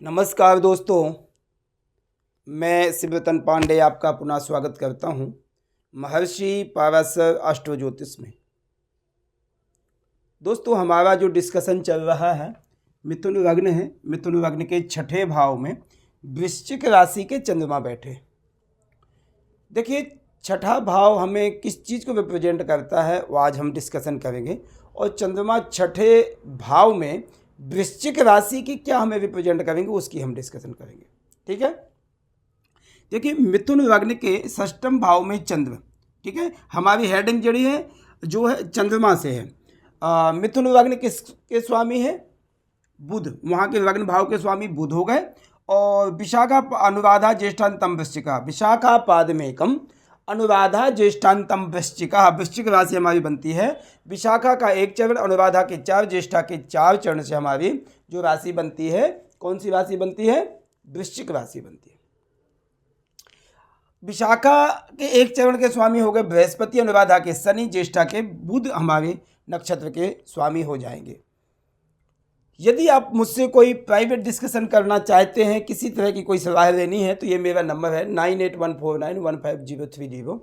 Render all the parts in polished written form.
नमस्कार दोस्तों, मैं शिवरतन पांडे आपका पुनः स्वागत करता हूं महर्षि पाराशर एस्ट्रो ज्योतिष में। दोस्तों, हमारा जो डिस्कशन चल रहा है मिथुन लग्न है। मिथुन लग्न के छठे भाव में वृश्चिक राशि के चंद्रमा बैठे। देखिए, छठा भाव हमें किस चीज़ को रिप्रेजेंट करता है वो आज हम डिस्कशन करेंगे, और चंद्रमा छठे भाव में वृश्चिक राशि की क्या हमें रिप्रेजेंट करेंगे उसकी हम डिस्कशन करेंगे। ठीक है, देखिए मिथुन लग्न के षष्ठम भाव में चंद्र, ठीक है, हमारी हेडिंग जड़ी है जो है चंद्रमा से है। मिथुन लग्न के स्वामी है बुध, वहाँ के लग्न भाव के स्वामी बुध हो गए। और विशाखा अनुराधा ज्येष्ठांतम वृश्चिका, विशाखा पाद में एकम अनुराधा ज्येष्ठांतम वृश्चिका, वृश्चिक राशि हमारी बनती है। विशाखा का एक चरण, अनुराधा के 4, ज्येष्ठा के 4 चरण से हमारी जो राशि बनती है, कौन सी राशि बनती है? वृश्चिक राशि बनती है। विशाखा के एक चरण के स्वामी हो गए बृहस्पति, अनुराधा के शनि, ज्येष्ठा के बुध हमारे नक्षत्र के स्वामी हो जाएंगे। यदि आप मुझसे कोई प्राइवेट डिस्कशन करना चाहते हैं, किसी तरह की कोई सलाह लेनी है, तो ये मेरा नंबर है 9814915030।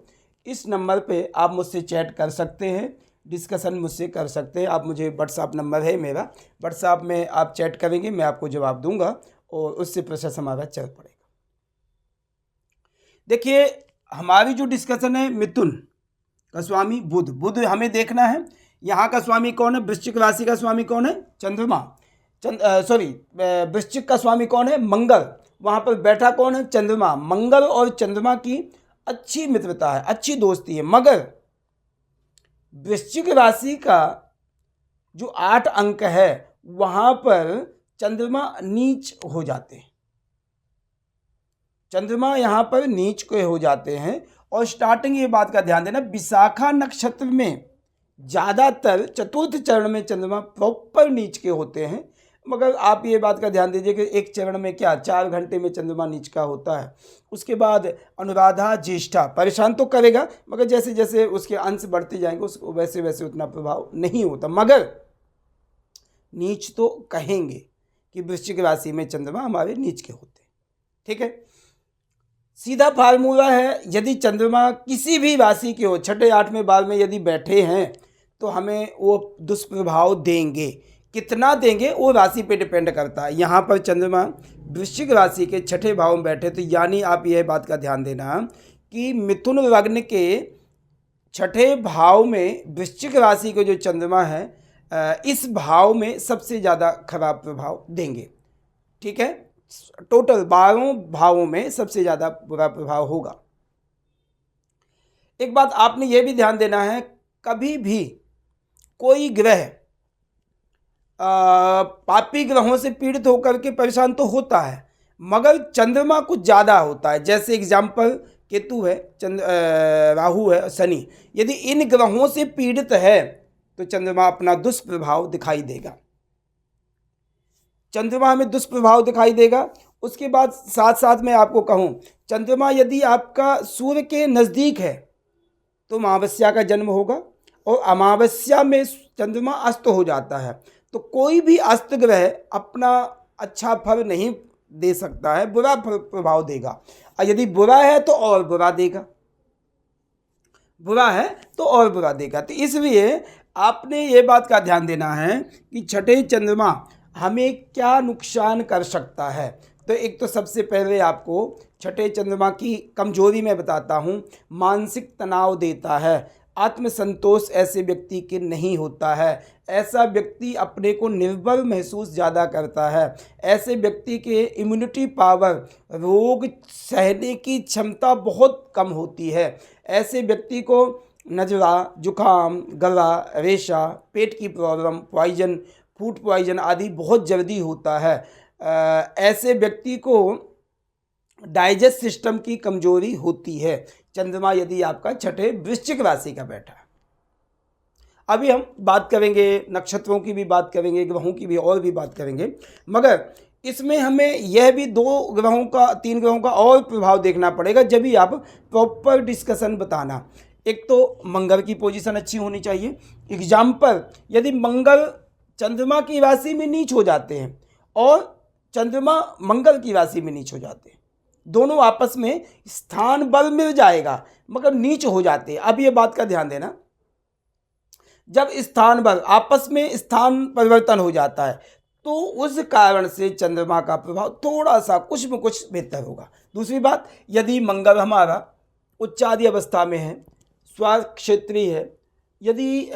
इस नंबर पे आप मुझसे चैट कर सकते हैं, डिस्कशन मुझसे कर सकते हैं। आप मुझे व्हाट्सएप नंबर है मेरा, व्हाट्सएप में आप चैट करेंगे, मैं आपको जवाब दूंगा और उससे प्रोसेस हमारा चल पड़ेगा। देखिए, हमारी जो डिस्कशन है मिथुन का स्वामी बुध, बुध हमें देखना है। यहाँ का स्वामी कौन है? वृश्चिक राशि का स्वामी कौन है? चंद्रमा। वृश्चिक का स्वामी कौन है? मंगल। वहाँ पर बैठा कौन है? चंद्रमा। मंगल और चंद्रमा की अच्छी मित्रता है, अच्छी दोस्ती है। मगर वृश्चिक राशि का जो 8 अंक है वहाँ पर चंद्रमा नीच हो जाते हैं। चंद्रमा यहाँ पर नीच के हो जाते हैं। और स्टार्टिंग ये बात का ध्यान देना, विशाखा नक्षत्र में ज़्यादातर चतुर्थ चरण में चंद्रमा प्रॉपर नीच के होते हैं। मगर आप ये बात का ध्यान दीजिए कि एक चरण में क्या 4 घंटे में चंद्रमा नीच का होता है। उसके बाद अनुराधा ज्येष्ठा परेशान तो करेगा, मगर जैसे जैसे उसके अंश बढ़ते जाएंगे उसको वैसे वैसे उतना प्रभाव नहीं होता। मगर नीच तो कहेंगे कि वृश्चिक राशि में चंद्रमा हमारे नीच के होते हैं। ठीक है, सीधा फार्मूला है, यदि चंद्रमा किसी भी राशि के हो, छठे 8वें भाव में यदि बैठे हैं तो हमें वो दुष्प्रभाव देंगे। कितना देंगे वो राशि पे डिपेंड करता है। यहाँ पर चंद्रमा वृश्चिक राशि के छठे भाव में बैठे, तो यानी आप यह बात का ध्यान देना कि मिथुन लग्न के छठे भाव में वृश्चिक राशि के जो चंद्रमा है इस भाव में सबसे ज़्यादा खराब प्रभाव देंगे। ठीक है, टोटल 12 भावों में सबसे ज़्यादा बुरा प्रभाव होगा। एक बात आपने ये भी ध्यान देना है, कभी भी कोई ग्रह पापी ग्रहों से पीड़ित होकर के परेशान तो होता है, मगर चंद्रमा कुछ ज़्यादा होता है। जैसे एग्जाम्पल केतु है, राहु है, शनि, यदि इन ग्रहों से पीड़ित है तो चंद्रमा अपना दुष्प्रभाव दिखाई देगा। चंद्रमा हमें दुष्प्रभाव दिखाई देगा। उसके बाद साथ साथ मैं आपको कहूँ, चंद्रमा यदि आपका सूर्य के नज़दीक है तो अमावस्या का जन्म होगा, और अमावस्या में चंद्रमा अस्त हो जाता है। तो कोई भी अस्त ग्रह अपना अच्छा फल नहीं दे सकता है, बुरा प्रभाव देगा। और यदि बुरा है तो और बुरा देगा, बुरा है तो और बुरा देगा। तो इसलिए आपने ये बात का ध्यान देना है कि छठे चंद्रमा हमें क्या नुकसान कर सकता है। तो एक तो सबसे पहले आपको छठे चंद्रमा की कमजोरी मैं बताता हूँ, मानसिक तनाव देता है। आत्मसंतोष ऐसे व्यक्ति के नहीं होता है। ऐसा व्यक्ति अपने को निर्बल महसूस ज़्यादा करता है। ऐसे व्यक्ति के इम्यूनिटी पावर, रोग सहने की क्षमता बहुत कम होती है। ऐसे व्यक्ति को नज़ला, जुकाम, गला, रेशा, पेट की प्रॉब्लम, पॉइजन, फूड पॉइजन आदि बहुत जल्दी होता है। ऐसे व्यक्ति को डाइजेस्ट सिस्टम की कमजोरी होती है चंद्रमा यदि आपका छठे वृश्चिक राशि का बैठा। अभी हम बात करेंगे, नक्षत्रों की भी बात करेंगे, ग्रहों की भी और भी बात करेंगे, मगर इसमें हमें यह भी 2 ग्रहों का, 3 ग्रहों का और प्रभाव देखना पड़ेगा जब भी आप प्रॉपर डिस्कशन बताना। एक तो मंगल की पोजीशन अच्छी होनी चाहिए। एग्जाम्पल, यदि मंगल चंद्रमा की राशि में नीच हो जाते हैं और चंद्रमा मंगल की राशि में नीच हो जाते हैं। दोनों आपस में स्थान बल मिल जाएगा मगर नीच हो जाते हैं। अब ये बात का ध्यान देना, जब स्थान बल आपस में स्थान परिवर्तन हो जाता है तो उस कारण से चंद्रमा का प्रभाव थोड़ा सा कुछ में कुछ बेहतर होगा। दूसरी बात, यदि मंगल हमारा उच्चादि अवस्था में है, स्वार्थ क्षेत्रीय है, यदि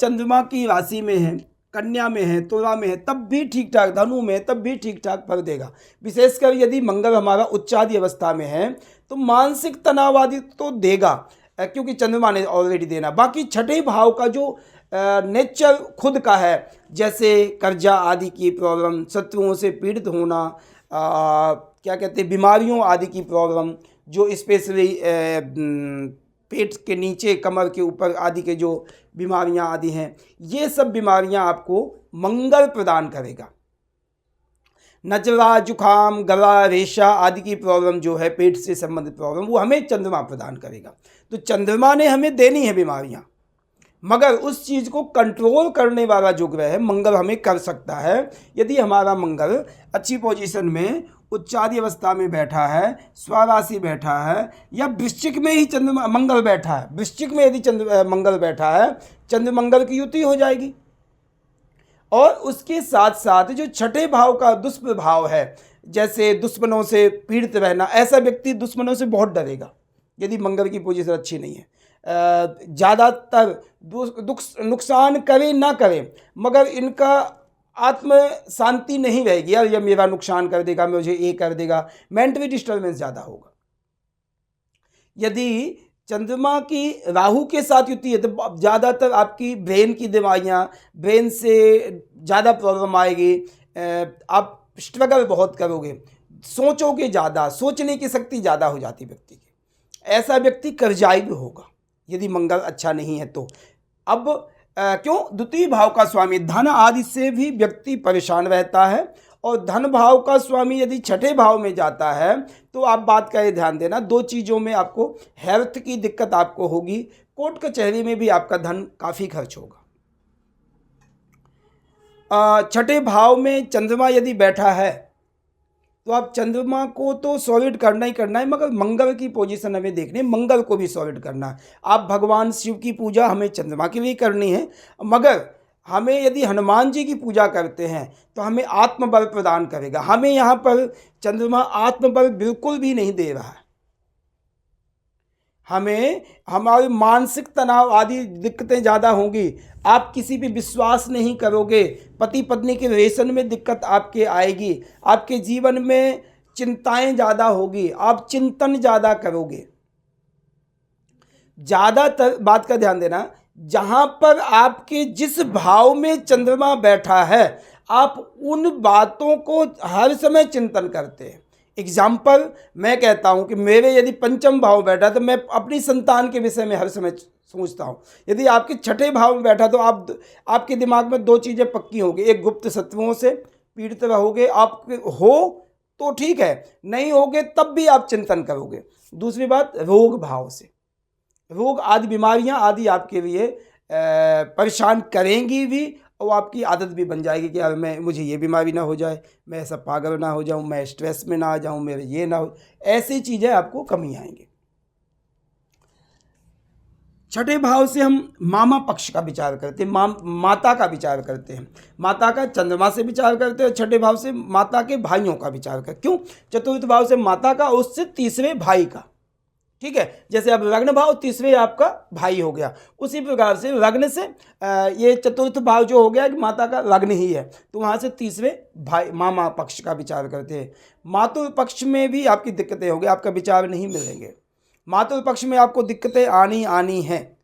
चंद्रमा की राशि में है, कन्या में है, तुला में है, तब भी ठीक ठाक, धनु में है तब भी ठीक ठाक फल देगा। विशेषकर यदि मंगल हमारा उच्चादि अवस्था में है तो मानसिक तनाव आदि तो देगा, क्योंकि चंद्रमा ने ऑलरेडी देना। बाकी छठे भाव का जो नेचर खुद का है, जैसे कर्जा आदि की प्रॉब्लम, शत्रुओं से पीड़ित होना, क्या कहते हैं, बीमारियों आदि की प्रॉब्लम, जो स्पेशली पेट के नीचे, कमर के ऊपर आदि के जो बीमारियां आदि हैं, ये सब बीमारियां आपको मंगल प्रदान करेगा। नजला, जुखाम, गला, रेशा आदि की प्रॉब्लम जो है, पेट से संबंधित प्रॉब्लम, वो हमें चंद्रमा प्रदान करेगा। तो चंद्रमा ने हमें देनी है बीमारियां, मगर उस चीज़ को कंट्रोल करने वाला जो ग्रह है मंगल हमें कर सकता है। यदि हमारा मंगल अच्छी पोजीशन में उच्चादि अवस्था में बैठा है, स्वराशि बैठा है, या वृश्चिक में ही चंद्रमा मंगल बैठा है, वृश्चिक में यदि मंगल बैठा है, चंद्र मंगल की युति हो जाएगी। और उसके साथ साथ जो छठे भाव का दुष्प्रभाव है, जैसे दुश्मनों से पीड़ित रहना, ऐसा व्यक्ति दुश्मनों से बहुत डरेगा यदि मंगल की पोजीशन अच्छी नहीं है। ज़्यादातर नुकसान करे ना करे, मगर इनका आत्म शांति नहीं रहेगी, यार ये मेरा नुकसान कर देगा, मुझे ये कर देगा, मेंटली डिस्टर्बेंस ज़्यादा होगा। यदि चंद्रमा की राहु के साथ युति है तो ज़्यादातर आपकी ब्रेन की बीमारियाँ, ब्रेन से ज़्यादा प्रॉब्लम आएगी, आप स्ट्रगल बहुत करोगे, सोचोगे ज़्यादा, सोचने की शक्ति ज़्यादा हो जाती व्यक्ति की। ऐसा व्यक्ति कर्जाई भी होगा यदि मंगल अच्छा नहीं है तो। अब क्यों, द्वितीय भाव का स्वामी धन आदि से भी व्यक्ति परेशान रहता है, और धन भाव का स्वामी यदि छठे भाव में जाता है तो आप बात का ये ध्यान देना, दो चीज़ों में आपको हेल्थ की दिक्कत आपको होगी, कोर्ट कचहरी में भी आपका धन काफ़ी खर्च होगा। छठे भाव में चंद्रमा यदि बैठा है तो आप चंद्रमा को तो सॉलिड करना ही करना है, मगर मंगल की पोजीशन हमें देखनी है, मंगल को भी सॉलिड करना है। आप भगवान शिव की पूजा हमें चंद्रमा की भी करनी है, मगर हमें यदि हनुमान जी की पूजा करते हैं तो हमें आत्मबल प्रदान करेगा। हमें यहाँ पर चंद्रमा आत्मबल बिल्कुल भी नहीं दे रहा है, हमें हमारे मानसिक तनाव आदि दिक्कतें ज़्यादा होंगी, आप किसी पे विश्वास नहीं करोगे, पति पत्नी के रिलेशन में दिक्कत आपके आएगी, आपके जीवन में चिंताएं ज़्यादा होगी, आप चिंतन ज़्यादा करोगे। ज़्यादातर बात का ध्यान देना, जहाँ पर आपके जिस भाव में चंद्रमा बैठा है आप उन बातों को हर समय चिंतन करते हैं। एग्जाम्पल मैं कहता हूँ कि मेरे यदि पंचम भाव बैठा तो मैं अपनी संतान के विषय में हर समय सोचता हूँ। यदि आपके छठे भाव में बैठा तो आपके दिमाग में दो चीज़ें पक्की होंगी, एक गुप्त शत्रुओं से पीड़ित रहोगे, आप हो तो ठीक है, नहीं होगे तब भी आप चिंतन करोगे। दूसरी बात, रोग भाव से, रोग आदि बीमारियां आदि आपके लिए परेशान करेंगी भी, और आपकी आदत भी बन जाएगी कि यार मुझे ये बीमारी ना हो जाए, मैं ऐसा पागल ना हो जाऊं, मैं स्ट्रेस में ना आ जाऊं, मेरे ये ना हो, ऐसी चीज़ें आपको कमी आएंगी। छठे भाव से हम मामा पक्ष का विचार करते हैं, माता का विचार करते हैं, माता का चंद्रमा से विचार करते हैं, छठे भाव से माता के भाइयों का विचार करते हैं। क्यों, चतुर्थ भाव से माता का, उससे तीसरे भाई का, ठीक है। जैसे अब लग्न भाव तीसरे आपका भाई हो गया, उसी प्रकार से लग्न से ये चतुर्थ भाव जो हो गया कि माता का लग्न ही है, तो वहाँ से तीसरे भाई मामा पक्ष का विचार करते हैं। मातृ पक्ष में भी आपकी दिक्कतें होंगी, आपका विचार नहीं मिलेंगे, मातृ पक्ष में आपको दिक्कतें आनी हैं।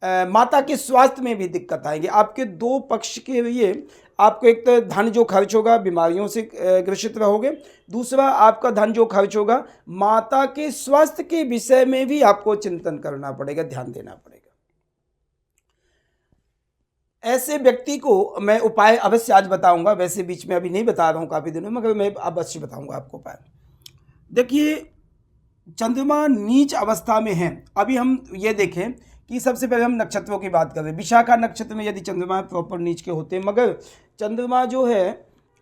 माता के स्वास्थ्य में भी दिक्कत आएंगी। आपके दो पक्ष के लिए आपको एक तो धन जो खर्च होगा, बीमारियों से ग्रसित रहोगे, दूसरा आपका धन जो खर्च होगा माता के स्वास्थ्य के विषय में भी आपको चिंतन करना पड़ेगा, ध्यान देना पड़ेगा। ऐसे व्यक्ति को मैं उपाय अवश्य आज बताऊंगा, वैसे बीच में अभी नहीं बता रहा हूँ काफ़ी दिनों में, मगर मैं अवश्य बताऊंगा आपको उपाय। देखिए, चंद्रमा नीच अवस्था में है। अभी हम ये देखें कि सबसे पहले हम नक्षत्रों की बात करें। विशाखा नक्षत्र में यदि चंद्रमा प्रॉपर नीच के होते हैं, मगर चंद्रमा जो है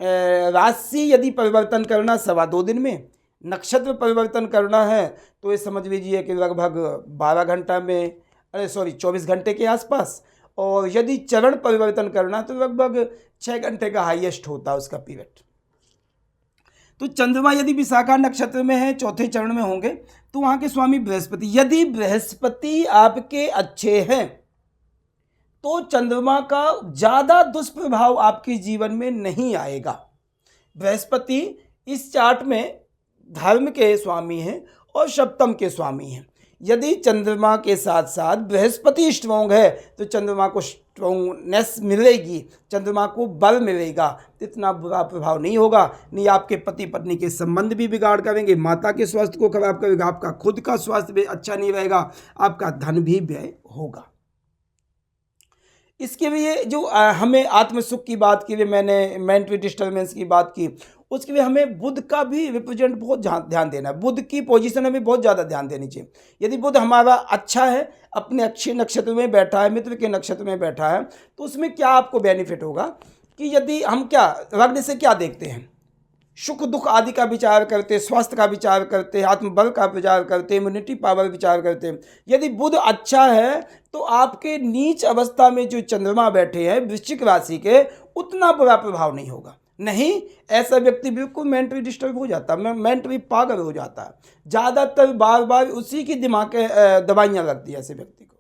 राशि यदि परिवर्तन करना 2.25 दिन में, नक्षत्र परिवर्तन करना है तो ये समझ लीजिए कि लगभग 12 घंटा में, 24 घंटे के आसपास, और यदि चरण परिवर्तन करना तो लगभग 6 घंटे का हाईएस्ट होता है उसका पीरियड। तो चंद्रमा यदि विशाखा नक्षत्र में है, चौथे चरण में होंगे, तो वहाँ के स्वामी बृहस्पति, यदि बृहस्पति आपके अच्छे हैं तो चंद्रमा का ज़्यादा दुष्प्रभाव आपके जीवन में नहीं आएगा। बृहस्पति इस चार्ट में धर्म के स्वामी हैं और सप्तम के स्वामी हैं। यदि चंद्रमा के साथ साथ बृहस्पति स्ट्रॉन्ग है तो चंद्रमा को स्ट्रॉन्गनेस मिलेगी, चंद्रमा को बल मिलेगा, इतना बुरा प्रभाव नहीं होगा। नहीं आपके पति पत्नी के संबंध भी बिगाड़ करेंगे, माता के स्वास्थ्य को खराब करेगा, आपका खुद का स्वास्थ्य भी अच्छा नहीं रहेगा, आपका धन भी व्यय होगा। इसके लिए जो हमें आत्म सुख की बात की, मैंने मेंटल डिस्टर्बेंस की बात की, उसके लिए हमें बुध का भी रिप्रेजेंट बहुत ध्यान देना है। बुध की पोजीशन हमें बहुत ज़्यादा ध्यान देनी चाहिए। यदि बुध हमारा अच्छा है, अपने अच्छे नक्षत्र में बैठा है, मित्र के नक्षत्र में बैठा है, तो उसमें क्या आपको बेनिफिट होगा कि यदि हम क्या लग्न से क्या देखते हैं, सुख दुख आदि का विचार करते, स्वास्थ्य का विचार करते, आत्मबल का विचार करते, इम्यूनिटी पावर विचार करते। यदि बुध अच्छा है तो आपके नीच अवस्था में जो चंद्रमा बैठे हैं वृश्चिक राशि के, उतना बुरा प्रभाव नहीं होगा। नहीं, ऐसा व्यक्ति बिल्कुल मेंटली डिस्टर्ब हो जाता है, मेंटली पागल हो जाता है, ज़्यादातर बार बार उसी की दिमाग दवाइयाँ लगती है ऐसे व्यक्ति को।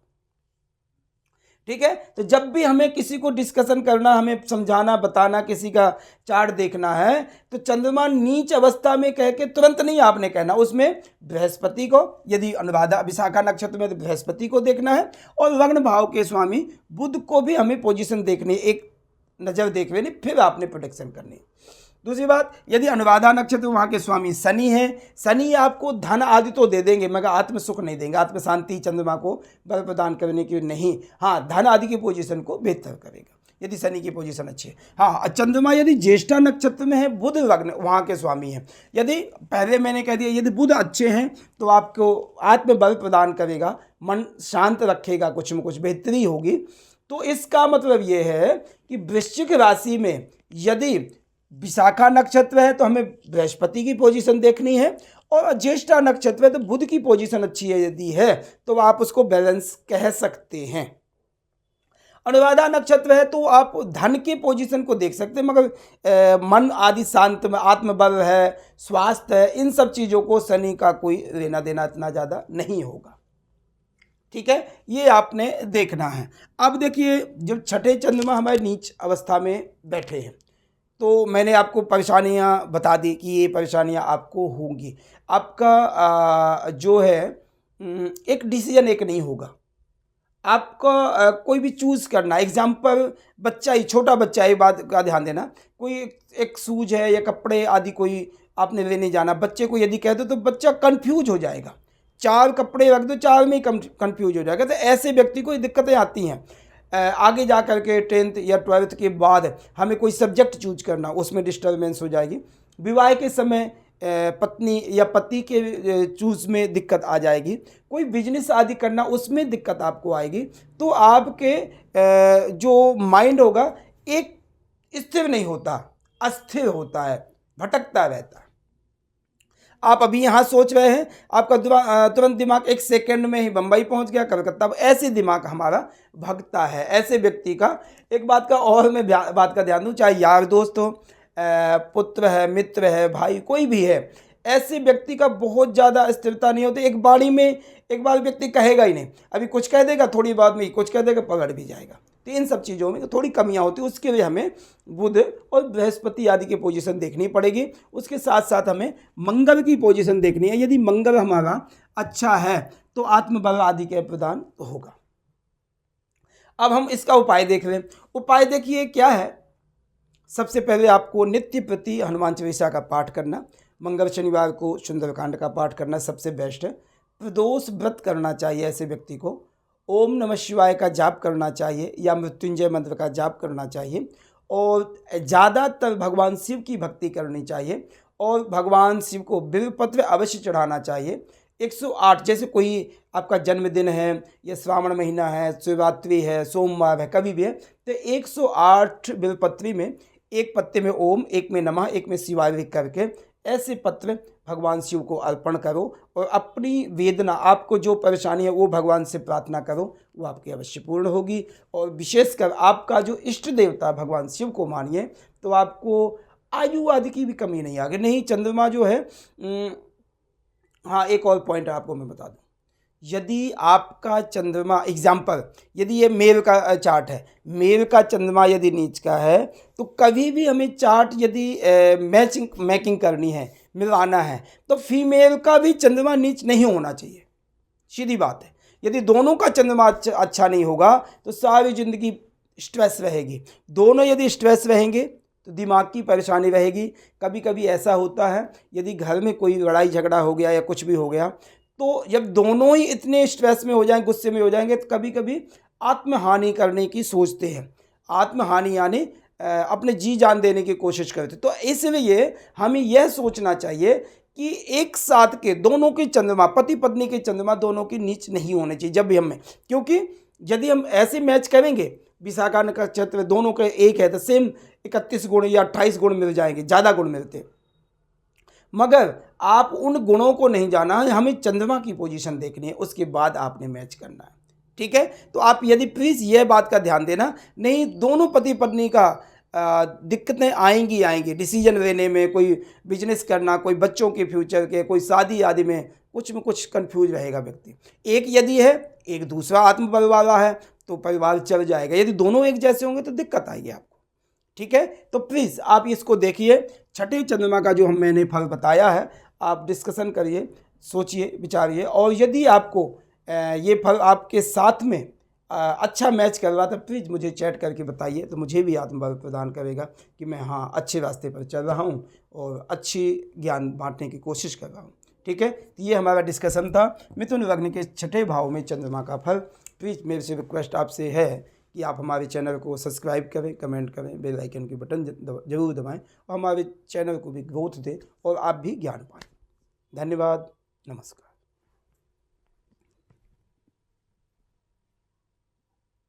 ठीक है, तो जब भी हमें किसी को डिस्कशन करना, हमें समझाना बताना, किसी का चार्ट देखना है, तो चंद्रमा नीच अवस्था में कह के तुरंत नहीं आपने कहना, उसमें बृहस्पति को, यदि अनुराधा विशाखा नक्षत्र में तो बृहस्पति को देखना है, और लग्न भाव के स्वामी बुध को भी हमें पोजीशन देखनी, एक नज़र देख लेनी, फिर आपने प्रोटेक्शन करनी। दूसरी बात, यदि अनुराधा नक्षत्र वहाँ के स्वामी शनि हैं, शनि आपको धन आदि तो दे देंगे मगर आत्म सुख नहीं देंगे, आत्म शांति चंद्रमा को बल प्रदान करने की नहीं, हाँ धन आदि की पोजीशन को बेहतर करेगा यदि शनि की पोजीशन अच्छी है। हाँ, चंद्रमा यदि ज्येष्ठा नक्षत्र में है, बुध लग्न वहाँ के स्वामी हैं, यदि पहले मैंने कह दिया यदि बुध अच्छे हैं तो आपको आत्मबल प्रदान करेगा, मन शांत रखेगा, कुछ में कुछ बेहतरी होगी। तो इसका मतलब ये है कि वृश्चिक राशि में यदि विशाखा नक्षत्र है तो हमें बृहस्पति की पोजीशन देखनी है, और ज्येष्ठा नक्षत्र है तो बुध की पोजीशन अच्छी है यदि है तो आप उसको बैलेंस कह सकते हैं। अनुराधा नक्षत्र है तो आप धन की पोजीशन को देख सकते हैं, मगर मन आदि शांत में, आत्मबल है, स्वास्थ्य है, इन सब चीज़ों को शनि का कोई लेना देना इतना ज़्यादा नहीं होगा। ठीक है, ये आपने देखना है। अब देखिए, जब छठे चंद्रमा हमारे नीच अवस्था में बैठे हैं तो मैंने आपको परेशानियां बता दी कि ये परेशानियां आपको होंगी। आपका जो है एक डिसीजन एक नहीं होगा, आपका कोई भी चूज़ करना। एग्जाम्पल, बच्चा ही, छोटा बच्चा, ये बात का ध्यान देना, कोई एक शूज है या कपड़े आदि कोई आपने लेने जाना, बच्चे को यदि कह दो तो बच्चा कंफ्यूज हो जाएगा, 4 कपड़े रख दो, 4 में ही कंफ्यूज हो जाएगा। तो ऐसे व्यक्ति को दिक्कतें आती हैं। आगे जा कर के 10th या 12th के बाद हमें कोई सब्जेक्ट चूज करना, उसमें डिस्टर्बेंस हो जाएगी। विवाह के समय पत्नी या पति के चूज में दिक्कत आ जाएगी। कोई बिजनेस आदि करना, उसमें दिक्कत आपको आएगी। तो आपके जो माइंड होगा एक स्थिर नहीं होता, अस्थिर होता है, भटकता रहता है। आप अभी यहाँ सोच रहे हैं, आपका तुरंत दिमाग 1 सेकंड में ही बम्बई पहुँच गया, कलकत्ता। ऐसे दिमाग हमारा भगता है। ऐसे व्यक्ति का एक बात का और मैं बात का ध्यान दूँ, चाहे यार दोस्त हो, पुत्र है, मित्र है, भाई, कोई भी है, ऐसे व्यक्ति का बहुत ज़्यादा स्थिरता नहीं होती। एक बारी में एक बार व्यक्ति कहेगा ही नहीं, अभी कुछ कह देगा, थोड़ी बाद में कुछ कह देगा, पकड़ भी जाएगा। तो इन सब चीज़ों में थोड़ी कमियां होती है। उसके लिए हमें बुध और बृहस्पति आदि की पोजीशन देखनी पड़ेगी। उसके साथ साथ हमें मंगल की पोजीशन देखनी है। यदि मंगल हमारा अच्छा है तो आत्मबल आदि के प्रदान होगा। अब हम इसका उपाय देख लें। उपाय देखिए क्या है। सबसे पहले आपको नित्य प्रति हनुमान चालीसा का पाठ करना, मंगल शनिवार को सुंदरकांड का पाठ करना सबसे बेस्ट है। प्रदोष व्रत करना चाहिए ऐसे व्यक्ति को। ओम नमः शिवाय का जाप करना चाहिए या मृत्युंजय मंत्र का जाप करना चाहिए, और ज़्यादातर भगवान शिव की भक्ति करनी चाहिए, और भगवान शिव को बिल्वपत्र अवश्य चढ़ाना चाहिए। 108, जैसे कोई आपका जन्मदिन है या श्रावण महीना है, शिवरात्रि है, सोमवार है, कभी भी है, तो 108 बिल्वपत्री में एक पत्ते में ओम, एक में नमः, एक में शिवाय लिख करके ऐसे पत्र भगवान शिव को अर्पण करो और अपनी वेदना, आपको जो परेशानी है वो भगवान से प्रार्थना करो, वो आपकी अवश्य पूर्ण होगी। और विशेषकर आपका जो इष्ट देवता भगवान शिव को मानिए तो आपको आयु आदि की भी कमी नहीं आगे। नहीं, चंद्रमा जो है हाँ, एक और पॉइंट आपको मैं बता दूं, यदि आपका चंद्रमा एग्जाम्पल, यदि ये मेल का चार्ट है, मेल का चंद्रमा यदि नीच का है तो कभी भी हमें चार्ट यदि मैचिंग करनी है, मिलाना है, तो फीमेल का भी चंद्रमा नीच नहीं होना चाहिए, सीधी बात है। यदि दोनों का चंद्रमा अच्छा नहीं होगा तो सारी जिंदगी स्ट्रेस रहेगी। दोनों यदि स्ट्रेस रहेंगे तो दिमाग की परेशानी रहेगी। कभी कभी ऐसा होता है यदि घर में कोई लड़ाई झगड़ा हो गया या कुछ भी हो गया, तो जब दोनों ही इतने स्ट्रेस में हो जाएंगे, गुस्से में हो जाएंगे, तो कभी कभी आत्महानि करने की सोचते हैं। आत्महानि यानी अपने जी जान देने की कोशिश करते। तो इसलिए हमें यह सोचना चाहिए कि एक साथ के दोनों के चंद्रमा, पति पत्नी के चंद्रमा दोनों की नीच नहीं होने चाहिए जब भी हमें, क्योंकि यदि हम ऐसे मैच करेंगे, विशाखा नक्षत्र दोनों के एक है तो सेम 31 गुण या 28 गुण मिल जाएंगे, ज़्यादा गुण मिलते। मगर आप उन गुणों को नहीं जाना है, हमें चंद्रमा की पोजीशन देखनी है, उसके बाद आपने मैच करना है। ठीक है, तो आप यदि प्लीज़ यह बात का ध्यान देना, नहीं दोनों पति पत्नी का दिक्कतें आएंगी डिसीजन लेने में, कोई बिजनेस करना, कोई बच्चों के फ्यूचर के, कोई शादी आदि में कुछ कंफ्यूज रहेगा व्यक्ति। एक यदि है, एक दूसरा आत्मबल वाला है तो परिवार चल जाएगा। यदि दोनों एक जैसे होंगे तो दिक्कत आएगी आपको। ठीक है, तो प्लीज़ आप इसको देखिए। छठे चंद्रमा का जो मैंने फल बताया है, आप डिस्कशन करिए, सोचिए, विचारिए, और यदि आपको ये फल आपके साथ में अच्छा मैच कर रहा था, प्लीज़ मुझे चैट करके बताइए, तो मुझे भी आत्मबल प्रदान करेगा कि मैं हाँ अच्छे रास्ते पर चल रहा हूँ और अच्छी ज्ञान बांटने की कोशिश कर रहा हूँ। ठीक है, तो ये हमारा डिस्कशन था मिथुन लग्न के छठे भाव में चंद्रमा का फल। प्लीज़ मेरे से रिक्वेस्ट आपसे है कि आप हमारे चैनल को सब्सक्राइब करें, कमेंट करें, बेल आइकन की बटन जरूर दबाएं और हमारे चैनल को भी ग्रोथ दें और आप भी ज्ञान पाएं। धन्यवाद, नमस्कार।